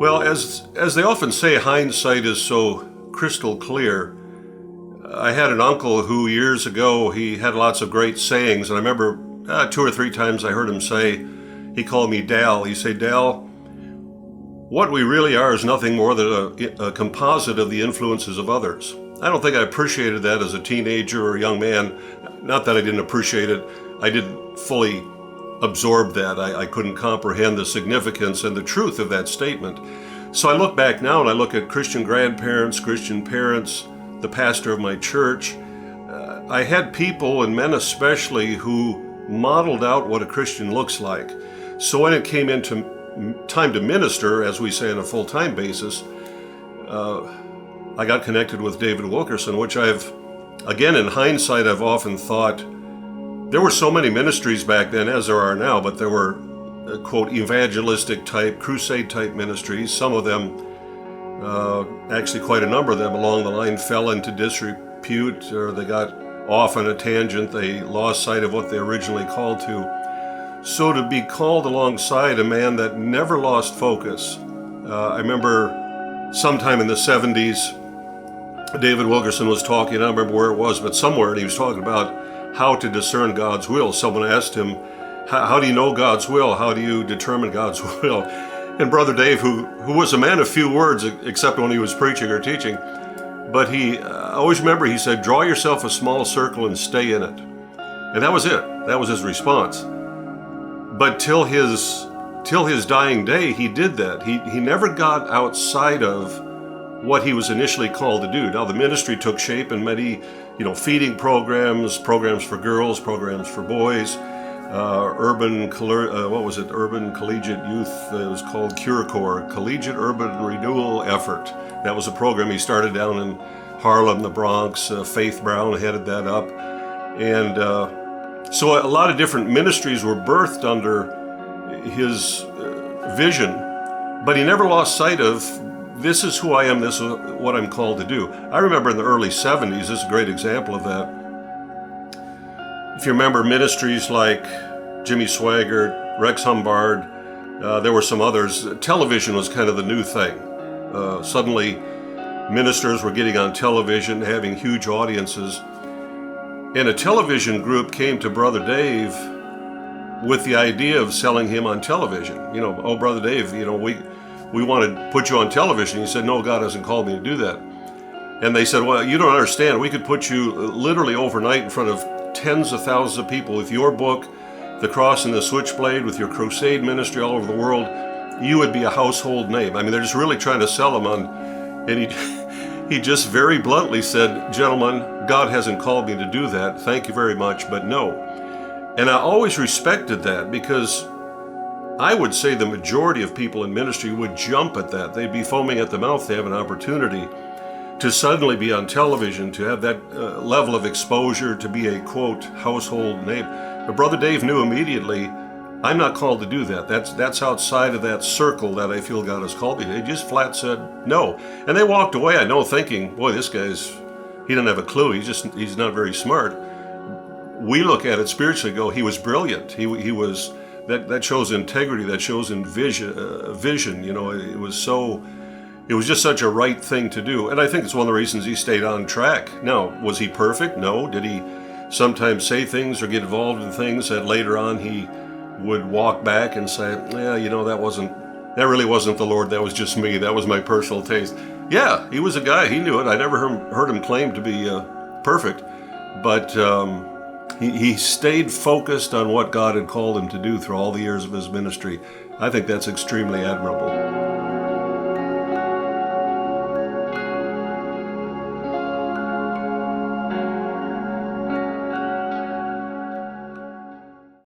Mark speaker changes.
Speaker 1: Well, as they often say, hindsight is so crystal clear. I had an uncle who years ago, he had lots of great sayings, and I remember 2 or 3 times I heard him say, he called me Dal. He'd say, Dal, what we really are is nothing more than a composite of the influences of others. I don't think I appreciated that as a teenager or a young man. Not that I didn't appreciate it. I didn't fully absorb that. I couldn't comprehend the significance and the truth of that statement. So I look back now and I look at Christian grandparents, Christian parents, the pastor of my church. I had people, and men especially, who modeled out what a Christian looks like. So when it came into time to minister, as we say on a full-time basis, I got connected with David Wilkerson, which again, in hindsight, I've often thought there were so many ministries back then, as there are now, but there were, quote, evangelistic type, crusade type ministries. Some of them, actually quite a number of them along the line, fell into disrepute, or they got off on a tangent. They lost sight of what they originally called to. So to be called alongside a man that never lost focus, I remember sometime in the 70s, David Wilkerson was talking, I don't remember where it was, but somewhere, and he was talking about how to discern God's will. Someone asked him, how do you know God's will? How do you determine God's will? And Brother Dave, who was a man of few words, except when he was preaching or teaching, but I always remember he said, draw yourself a small circle and stay in it. And that was it. That was his response. But till his dying day, he did that. He never got outside of what he was initially called to do. Now the ministry took shape in many, feeding programs for girls, programs for boys, urban collegiate youth. It was called Cure Corps, Collegiate Urban Renewal Effort. That was a program he started down in Harlem, the Bronx. Faith Brown headed that up, and so a lot of different ministries were birthed under his vision. But he never lost sight of, this is who I am, this is what I'm called to do. I remember in the early 70s, this is a great example of that. If you remember ministries like Jimmy Swaggart, Rex Humbard, there were some others. Television was kind of the new thing. Suddenly, ministers were getting on television, having huge audiences. And a television group came to Brother Dave with the idea of selling him on television. Oh, Brother Dave, we want to put you on television. He said, no, God hasn't called me to do that. And they said, well, you don't understand. We could put you literally overnight in front of tens of thousands of people with your book, The Cross and the Switchblade, with your crusade ministry all over the world. You would be a household name. I mean, they're just really trying to sell him on. And he just very bluntly said, gentlemen, God hasn't called me to do that. Thank you very much, but no. And I always respected that, because I would say the majority of people in ministry would jump at that. They'd be foaming at the mouth to have an opportunity to suddenly be on television, to have that level of exposure, to be a, quote, household name. But Brother Dave knew immediately, I'm not called to do that. That's outside of that circle that I feel God has called me to. They just flat said no. And they walked away, I know, thinking, boy, this guy's, he doesn't have a clue. He's not very smart. We look at it spiritually, go, he was brilliant. He was... That shows integrity. That shows in vision. It was just such a right thing to do, and I think it's one of the reasons he stayed on track. Now, was he perfect? No. Did he sometimes say things or get involved in things that later on he would walk back and say, yeah, that really wasn't the Lord. That was just me. That was my personal taste. Yeah, he was a guy. He knew it. I never heard him claim to be perfect, but. He stayed focused on what God had called him to do through all the years of his ministry. I think that's extremely admirable.